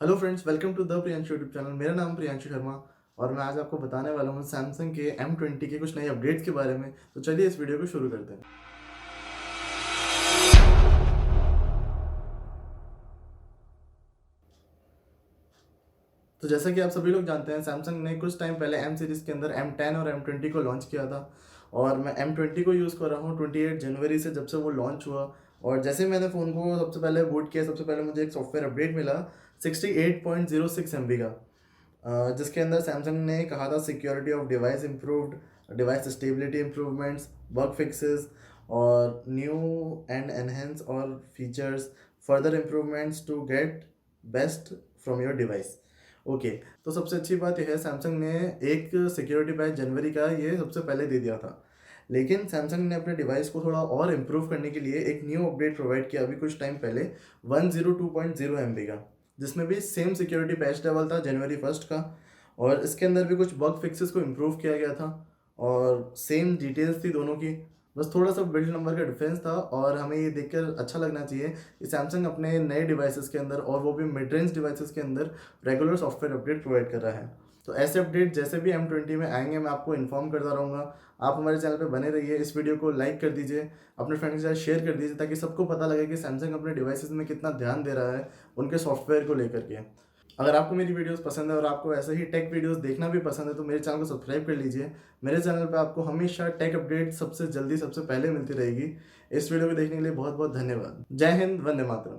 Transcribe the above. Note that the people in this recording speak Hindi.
Hello friends, welcome to the Priyanshu YouTube channel. मेरा नाम प्रियांशु शर्मा और मैं आज आपको बताने वाला हूँ सैमसंग के M20 के कुछ नए अपडेट्स के बारे में। तो चलिए इस वीडियो को शुरू करते हैं। तो जैसा कि आप सभी लोग जानते हैं, सैमसंग ने कुछ टाइम पहले M सीरीज़ के अंदर M10 और M20 को लॉन्च किया था और मैं M20 को यूज़ कर रहा हूँ 28 जनवरी से, जब से वो लॉन्च हुआ। और जैसे ही मैंने फ़ोन को सबसे पहले बूट किया, सबसे पहले मुझे एक सॉफ्टवेयर अपडेट मिला 68.06 MB का, जिसके अंदर सैमसंग ने कहा था security of device improved, device stability improvements, bug fixes और न्यू एंड एनहेंस और features, further improvements to get best from your device. Okay, तो सबसे अच्छी बात यह है सैमसंग ने एक सिक्योरिटी पैच जनवरी का ये सबसे पहले दे दिया था। लेकिन सैमसंग ने अपने डिवाइस को थोड़ा और इम्प्रूव करने के लिए एक न्यू अपडेट प्रोवाइड किया अभी कुछ टाइम पहले 102.0 MB का, जिसमें भी सेम सिक्योरिटी पैच लेवल था जनवरी 1 का। और इसके अंदर भी कुछ बग फिक्सेस को इम्प्रूव किया गया था और सेम डिटेल्स थी दोनों की, बस थोड़ा सा बिल्ड नंबर का डिफरेंस था। और हमें ये देखकर अच्छा लगना चाहिए कि सैमसंग अपने नए डिवाइसेस के अंदर, और वो भी मिड रेंज डिवाइसेस के अंदर, रेगुलर सॉफ्टवेयर अपडेट प्रोवाइड कर रहा है। तो ऐसे अपडेट जैसे भी M20 में आएंगे मैं आपको इन्फॉर्म करता रहूँगा। आप हमारे चैनल पे बने रहिए, इस वीडियो को लाइक कर दीजिए, अपने फ्रेंड्स के साथ शेयर कर दीजिए, ताकि सबको पता लगे कि सैमसंग अपने डिवाइसेस में कितना ध्यान दे रहा है उनके सॉफ्टवेयर को लेकर के। अगर आपको मेरी वीडियोस पसंद है और आपको ऐसे ही टेक वीडियोस देखना भी पसंद है तो मेरे चैनल को सब्सक्राइब कर लीजिए। मेरे चैनल पे आपको हमेशा टेक अपडेट सबसे जल्दी सबसे पहले मिलती रहेगी। इस वीडियो को देखने के लिए बहुत बहुत धन्यवाद। जय हिंद, वंदे मातरम।